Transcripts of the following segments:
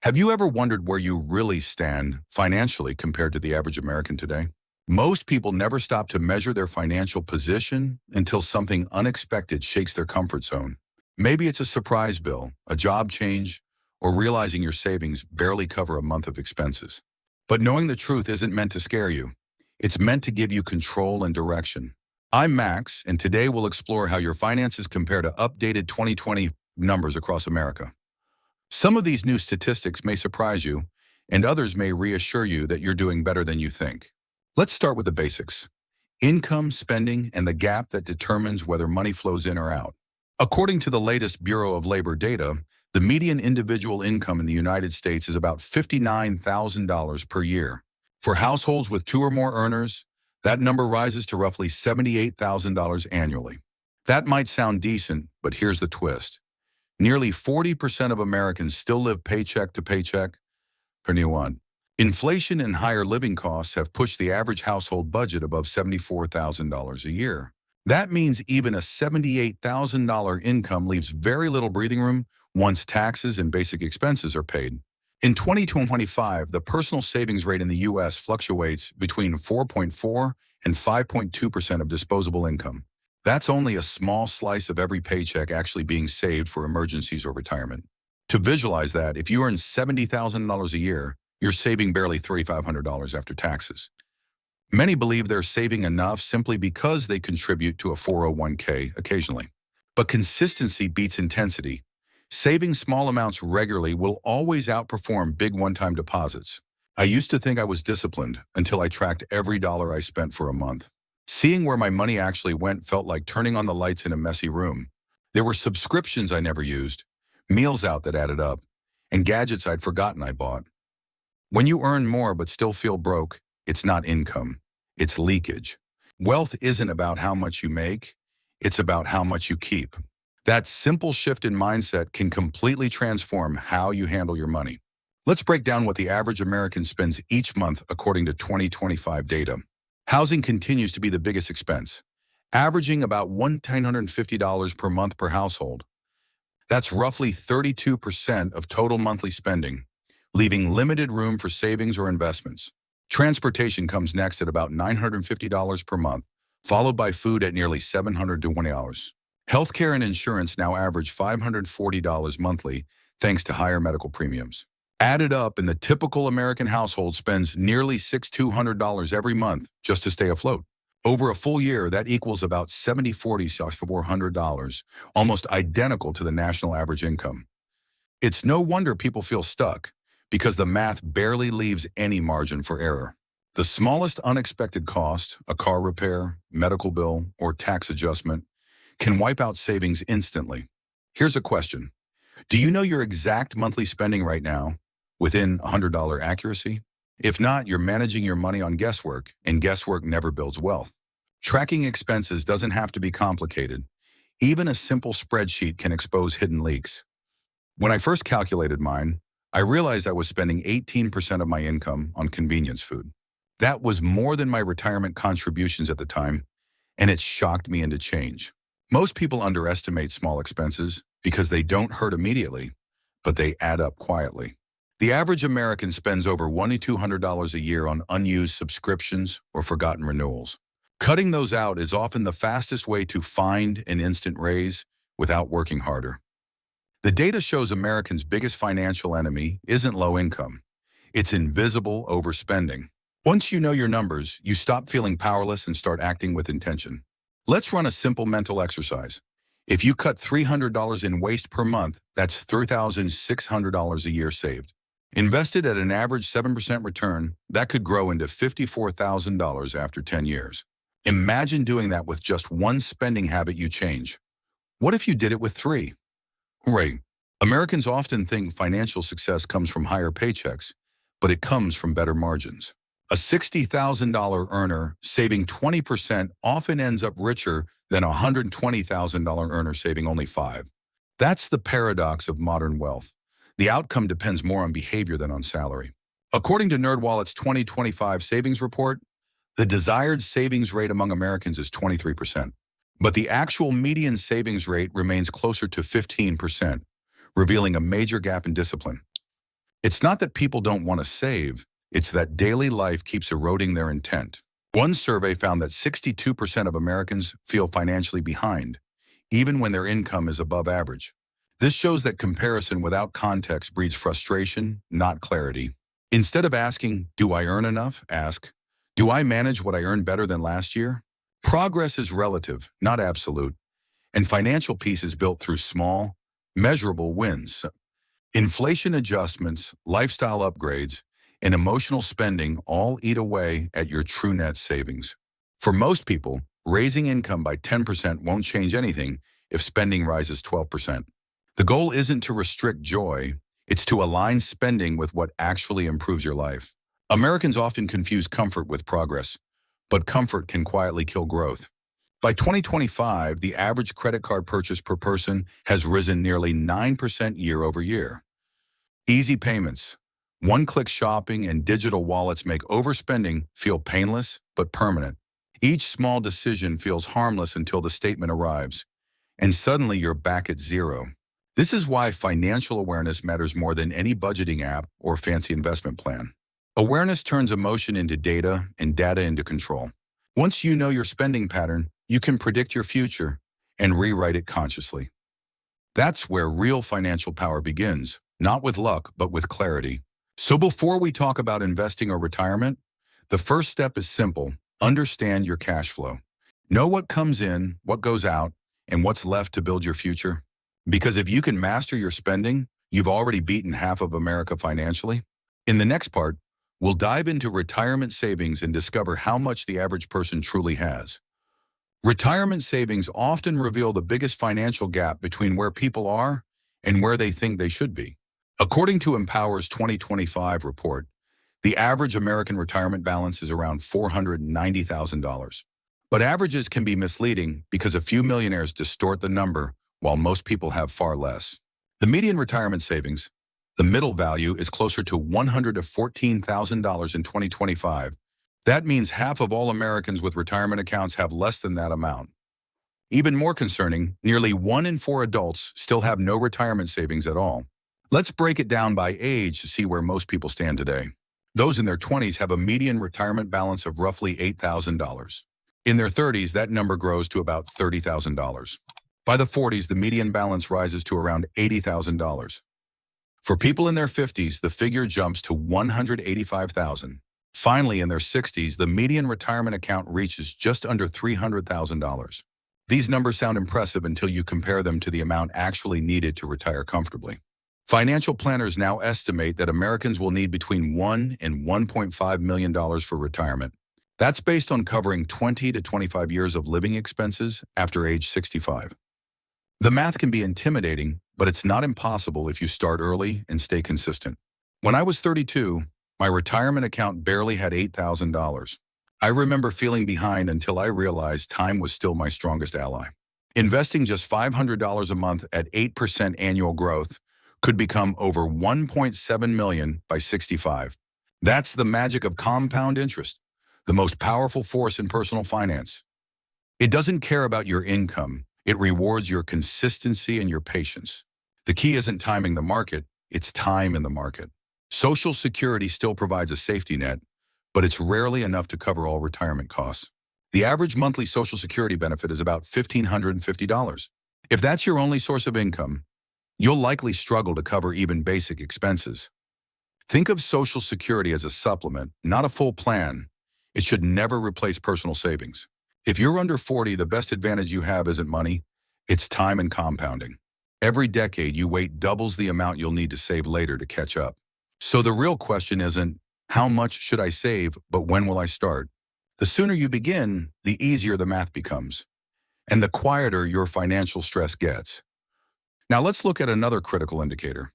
Have you ever wondered where you really stand financially compared to the average American today? Most people never stop to measure their financial position until something unexpected shakes their comfort zone. Maybe it's a surprise bill, a job change, or realizing your savings barely cover a month of expenses. But knowing the truth isn't meant to scare you. It's meant to give you control and direction. I'm Max, and today we'll explore how your finances compare to updated 2020 numbers across America. Some of these new statistics may surprise you, and others may reassure you that you're doing better than you think. Let's start with the basics. Income, spending, and the gap that determines whether money flows in or out. According to the latest Bureau of Labor data, the median individual income in the United States is about $59,000 per year. For households with two or more earners, that number rises to roughly $78,000 annually. That might sound decent, but here's the twist. Nearly 40% of Americans still live paycheck to paycheck. Inflation and higher living costs have pushed the average household budget above $74,000 a year. That means even a $78,000 income leaves very little breathing room once taxes and basic expenses are paid. In 2025, the personal savings rate in the U.S. fluctuates between 4.4 and 5.2% of disposable income. That's only a small slice of every paycheck actually being saved for emergencies or retirement. To visualize that, if you earn $70,000 a year, you're saving barely $3,500 after taxes. Many believe they're saving enough simply because they contribute to a 401k occasionally. But consistency beats intensity. Saving small amounts regularly will always outperform big one-time deposits. I used to think I was disciplined until I tracked every dollar I spent for a month. Seeing where my money actually went felt like turning on the lights in a messy room. There were subscriptions I never used, meals out that added up, and gadgets I'd forgotten I bought. When you earn more but still feel broke, it's not income, it's leakage. Wealth isn't about how much you make, it's about how much you keep. That simple shift in mindset can completely transform how you handle your money. Let's break down what the average American spends each month according to 2025 data. Housing continues to be the biggest expense, averaging about $1,950 per month per household. That's roughly 32% of total monthly spending, leaving limited room for savings or investments. Transportation comes next at about $950 per month, followed by food at nearly $720. Healthcare and insurance now average $540 monthly thanks to higher medical premiums. Added up, and the typical American household spends nearly $6,200 every month just to stay afloat. Over a full year, that equals about $400, almost identical to the national average income. It's no wonder people feel stuck, because the math barely leaves any margin for error. The smallest unexpected cost, a car repair, medical bill, or tax adjustment, can wipe out savings instantly. Here's a question. Do you know your exact monthly spending right now, within $100 accuracy? If not, you're managing your money on guesswork, and guesswork never builds wealth. Tracking expenses doesn't have to be complicated. Even a simple spreadsheet can expose hidden leaks. When I first calculated mine, I realized I was spending 18% of my income on convenience food. That was more than my retirement contributions at the time, and it shocked me into change. Most people underestimate small expenses because they don't hurt immediately, but they add up quietly. The average American spends over $2,200 a year on unused subscriptions or forgotten renewals. Cutting those out is often the fastest way to find an instant raise without working harder. The data shows Americans' biggest financial enemy isn't low income. It's invisible overspending. Once you know your numbers, you stop feeling powerless and start acting with intention. Let's run a simple mental exercise. If you cut $300 in waste per month, that's $3,600 a year saved. Invested at an average 7% return, that could grow into $54,000 after 10 years. Imagine doing that with just one spending habit you change. What if you did it with 3? Right. Americans often think financial success comes from higher paychecks, but it comes from better margins. A $60,000 earner saving 20% often ends up richer than a $120,000 earner saving only 5. That's the paradox of modern wealth. The outcome depends more on behavior than on salary. According to NerdWallet's 2025 savings report, the desired savings rate among Americans is 23%, but the actual median savings rate remains closer to 15%, revealing a major gap in discipline. It's not that people don't want to save, it's that daily life keeps eroding their intent. One survey found that 62% of Americans feel financially behind, even when their income is above average. This shows that comparison without context breeds frustration, not clarity. Instead of asking, do I earn enough? Ask, do I manage what I earn better than last year? Progress is relative, not absolute, and financial peace is built through small, measurable wins. Inflation adjustments, lifestyle upgrades, and emotional spending all eat away at your true net savings. For most people, raising income by 10% won't change anything if spending rises 12%. The goal isn't to restrict joy, it's to align spending with what actually improves your life. Americans often confuse comfort with progress, but comfort can quietly kill growth. By 2025, the average credit card purchase per person has risen nearly 9% year over year. Easy payments, one-click shopping, and digital wallets make overspending feel painless but permanent. Each small decision feels harmless until the statement arrives, and suddenly you're back at zero. This is why financial awareness matters more than any budgeting app or fancy investment plan. Awareness turns emotion into data and data into control. Once you know your spending pattern, you can predict your future and rewrite it consciously. That's where real financial power begins, not with luck, but with clarity. So before we talk about investing or retirement, the first step is simple. Understand your cash flow. Know what comes in, what goes out, and what's left to build your future. Because if you can master your spending, you've already beaten half of America financially. In the next part, we'll dive into retirement savings and discover how much the average person truly has. Retirement savings often reveal the biggest financial gap between where people are and where they think they should be. According to Empower's 2025 report, the average American retirement balance is around $490,000. But averages can be misleading because a few millionaires distort the number while most people have far less. The median retirement savings, the middle value, is closer to $114,000 in 2025. That means half of all Americans with retirement accounts have less than that amount. Even more concerning, nearly 1 in 4 adults still have no retirement savings at all. Let's break it down by age to see where most people stand today. Those in their 20s have a median retirement balance of roughly $8,000. In their 30s, that number grows to about $30,000. By the 40s, the median balance rises to around $80,000. For people in their 50s, the figure jumps to $185,000. Finally, in their 60s, the median retirement account reaches just under $300,000. These numbers sound impressive until you compare them to the amount actually needed to retire comfortably. Financial planners now estimate that Americans will need between $1 and $1.5 million for retirement. That's based on covering 20 to 25 years of living expenses after age 65. The math can be intimidating, but it's not impossible if you start early and stay consistent. When I was 32, my retirement account barely had $8,000. I remember feeling behind until I realized time was still my strongest ally. Investing just $500 a month at 8% annual growth could become over $1.7 million by 65. That's the magic of compound interest, the most powerful force in personal finance. It doesn't care about your income. It rewards your consistency and your patience. The key isn't timing the market, it's time in the market. Social Security still provides a safety net, but it's rarely enough to cover all retirement costs. The average monthly Social Security benefit is about $1,550. If that's your only source of income, you'll likely struggle to cover even basic expenses. Think of Social Security as a supplement, not a full plan. It should never replace personal savings. If you're under 40, the best advantage you have isn't money, it's time and compounding. Every decade you wait doubles the amount you'll need to save later to catch up. So the real question isn't, how much should I save, but when will I start? The sooner you begin, the easier the math becomes, and the quieter your financial stress gets. Now let's look at another critical indicator.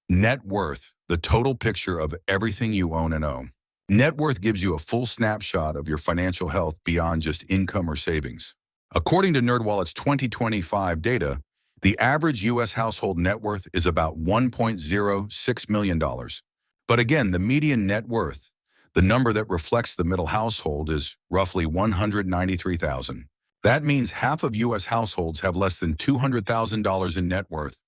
Net worth, the total picture of everything you own and owe. Net worth gives you a full snapshot of your financial health beyond just income or savings. According to NerdWallet's 2025 data, the average U.S. household net worth is about $1.06 million. But again, the median net worth, the number that reflects the middle household, is roughly $193,000. That means half of U.S. households have less than $200,000 in net worth.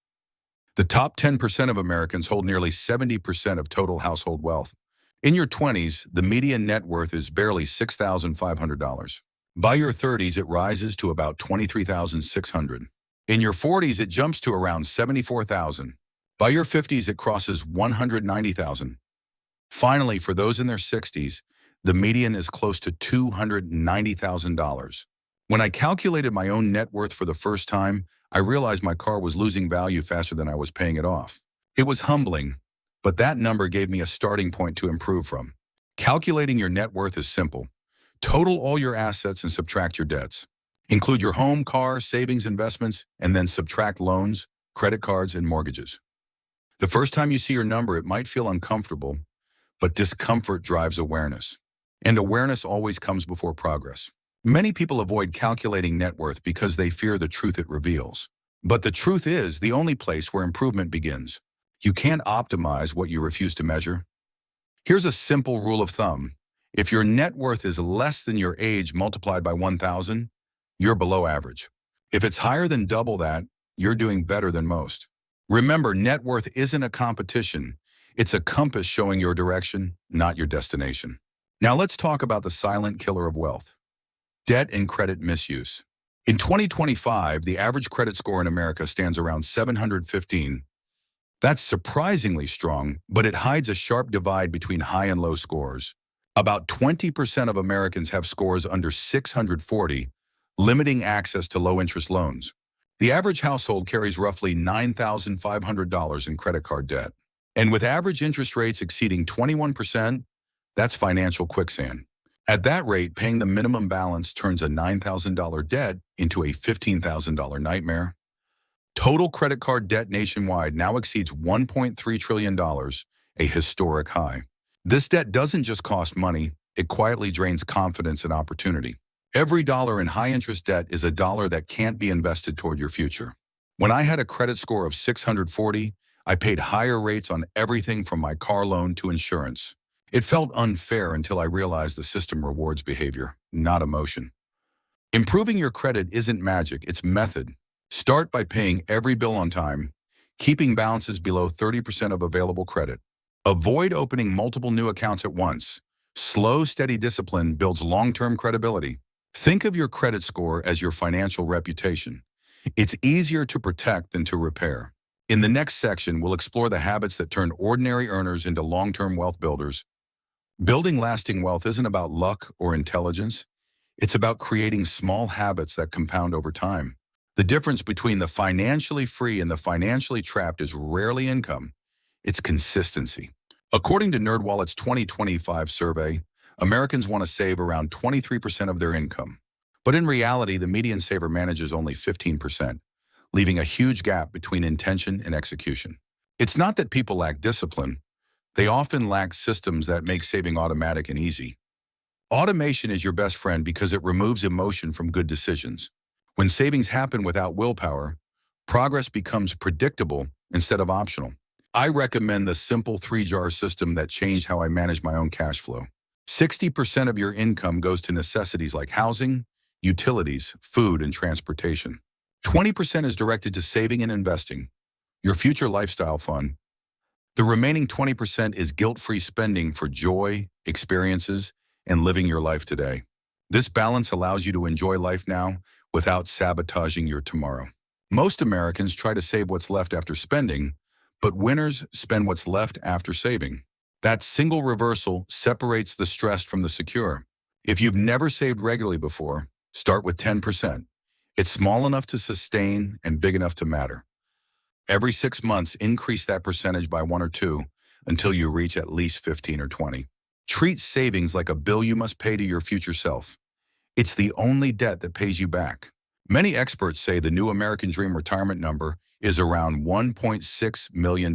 The top 10% of Americans hold nearly 70% of total household wealth. In your 20s, the median net worth is barely $6,500. By your 30s, it rises to about $23,600. In your 40s, it jumps to around $74,000. By your 50s, it crosses $190,000. Finally, for those in their 60s, the median is close to $290,000. When I calculated my own net worth for the first time, I realized my car was losing value faster than I was paying it off. It was humbling, but that number gave me a starting point to improve from. Calculating your net worth is simple. Total all your assets and subtract your debts. Include your home, car, savings, investments, and then subtract loans, credit cards, and mortgages. The first time you see your number, it might feel uncomfortable, but discomfort drives awareness. And awareness always comes before progress. Many people avoid calculating net worth because they fear the truth it reveals. But the truth is the only place where improvement begins. You can't optimize what you refuse to measure. Here's a simple rule of thumb. If your net worth is less than your age multiplied by 1,000, you're below average. If it's higher than double that, you're doing better than most. Remember, net worth isn't a competition. It's a compass showing your direction, not your destination. Now let's talk about the silent killer of wealth. Debt and credit misuse. In 2025, the average credit score in America stands around 715. That's surprisingly strong, but it hides a sharp divide between high and low scores. About 20% of Americans have scores under 640, limiting access to low-interest loans. The average household carries roughly $9,500 in credit card debt. And with average interest rates exceeding 21%, that's financial quicksand. At that rate, paying the minimum balance turns a $9,000 debt into a $15,000 nightmare. Total credit card debt nationwide now exceeds $1.3 trillion, a historic high. This debt doesn't just cost money, it quietly drains confidence and opportunity. Every dollar in high-interest debt is a dollar that can't be invested toward your future. When I had a credit score of 640, I paid higher rates on everything from my car loan to insurance. It felt unfair until I realized the system rewards behavior, not emotion. Improving your credit isn't magic, it's method. Start by paying every bill on time, keeping balances below 30% of available credit. Avoid opening multiple new accounts at once. Slow, steady discipline builds long-term credibility. Think of your credit score as your financial reputation. It's easier to protect than to repair. In the next section, we'll explore the habits that turn ordinary earners into long-term wealth builders. Building lasting wealth isn't about luck or intelligence. It's about creating small habits that compound over time. The difference between the financially free and the financially trapped is rarely income. It's consistency. According to NerdWallet's 2025 survey, Americans want to save around 23% of their income. But in reality, the median saver manages only 15%, leaving a huge gap between intention and execution. It's not that people lack discipline. They often lack systems that make saving automatic and easy. Automation is your best friend because it removes emotion from good decisions. When savings happen without willpower, progress becomes predictable instead of optional. I recommend the simple 3-jar system that changed how I manage my own cash flow. 60% of your income goes to necessities like housing, utilities, food, and transportation. 20% is directed to saving and investing, your future lifestyle fund. The remaining 20% is guilt-free spending for joy, experiences, and living your life today. This balance allows you to enjoy life now without sabotaging your tomorrow. Most Americans try to save what's left after spending, but winners spend what's left after saving. That single reversal separates the stressed from the secure. If you've never saved regularly before, start with 10%. It's small enough to sustain and big enough to matter. Every 6 months, increase that percentage by 1 or 2 until you reach at least 15 or 20. Treat savings like a bill you must pay to your future self. It's the only debt that pays you back. Many experts say the new American Dream retirement number is around $1.6 million.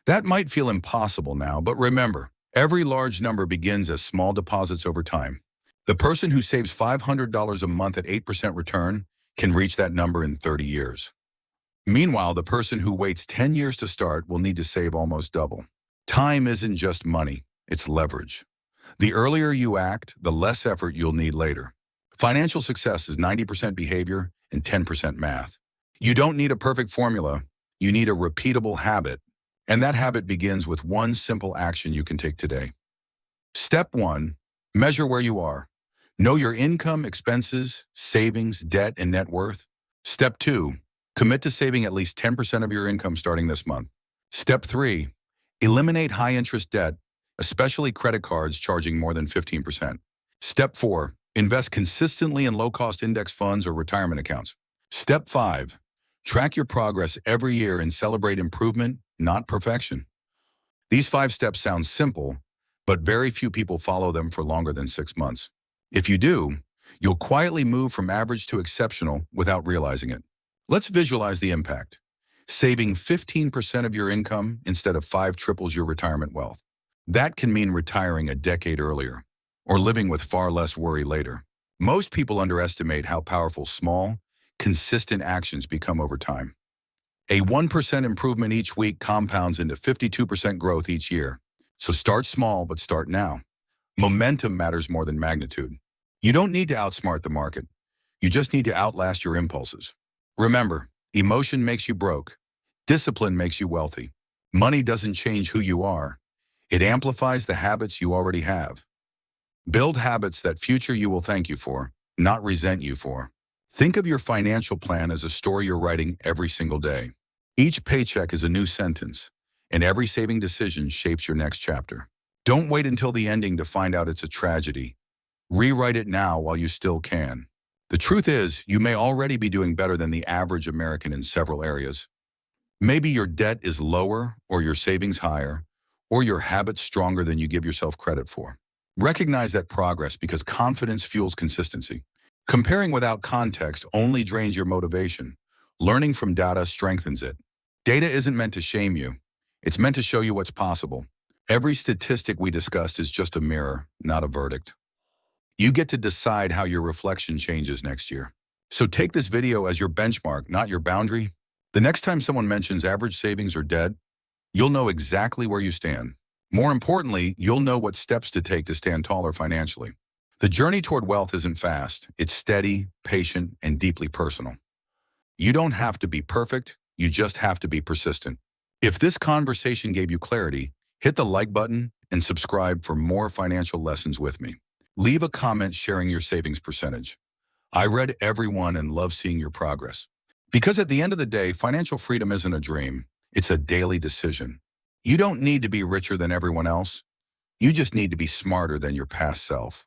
That might feel impossible now, but remember, every large number begins as small deposits over time. The person who saves $500 a month at 8% return can reach that number in 30 years. Meanwhile, the person who waits 10 years to start will need to save almost double. Time isn't just money, it's leverage. The earlier you act, the less effort you'll need later. Financial success is 90% behavior and 10% math. You don't need a perfect formula. You need a repeatable habit, and that habit begins with one simple action you can take today. Step 1. Measure where you are. Know your income, expenses, savings, debt, and net worth. Step 2. Commit to saving at least 10% of your income starting this month. Step 3. Eliminate high-interest debt, especially credit cards charging more than 15%. Step 4. Invest consistently in low-cost index funds or retirement accounts. Step 5. Track your progress every year and celebrate improvement, not perfection. These 5 steps sound simple, but very few people follow them for longer than 6 months. If you do, you'll quietly move from average to exceptional without realizing it. Let's visualize the impact. Saving 15% of your income instead of 5 triples your retirement wealth. That can mean retiring a decade earlier, or living with far less worry later. Most people underestimate how powerful small, consistent actions become over time. A 1% improvement each week compounds into 52% growth each year. So start small, but start now. Momentum matters more than magnitude. You don't need to outsmart the market. You just need to outlast your impulses. Remember, emotion makes you broke. Discipline makes you wealthy. Money doesn't change who you are. It amplifies the habits you already have. Build habits that future you will thank you for, not resent you for. Think of your financial plan as a story you're writing every single day. Each paycheck is a new sentence, and every saving decision shapes your next chapter. Don't wait until the ending to find out it's a tragedy. Rewrite it now while you still can. The truth is, you may already be doing better than the average American in several areas. Maybe your debt is lower, or your savings higher, or your habits stronger than you give yourself credit for. Recognize that progress because confidence fuels consistency. Comparing without context only drains your motivation. Learning from data strengthens it. Data isn't meant to shame you. It's meant to show you what's possible. Every statistic we discussed is just a mirror, not a verdict. You get to decide how your reflection changes next year. So take this video as your benchmark, not your boundary. The next time someone mentions average savings or debt, you'll know exactly where you stand. More importantly, you'll know what steps to take to stand taller financially. The journey toward wealth isn't fast. It's steady, patient, and deeply personal. You don't have to be perfect. You just have to be persistent. If this conversation gave you clarity, hit the like button and subscribe for more financial lessons with me. Leave a comment sharing your savings percentage. I read every one and love seeing your progress. Because at the end of the day, financial freedom isn't a dream. It's a daily decision. You don't need to be richer than everyone else. You just need to be smarter than your past self.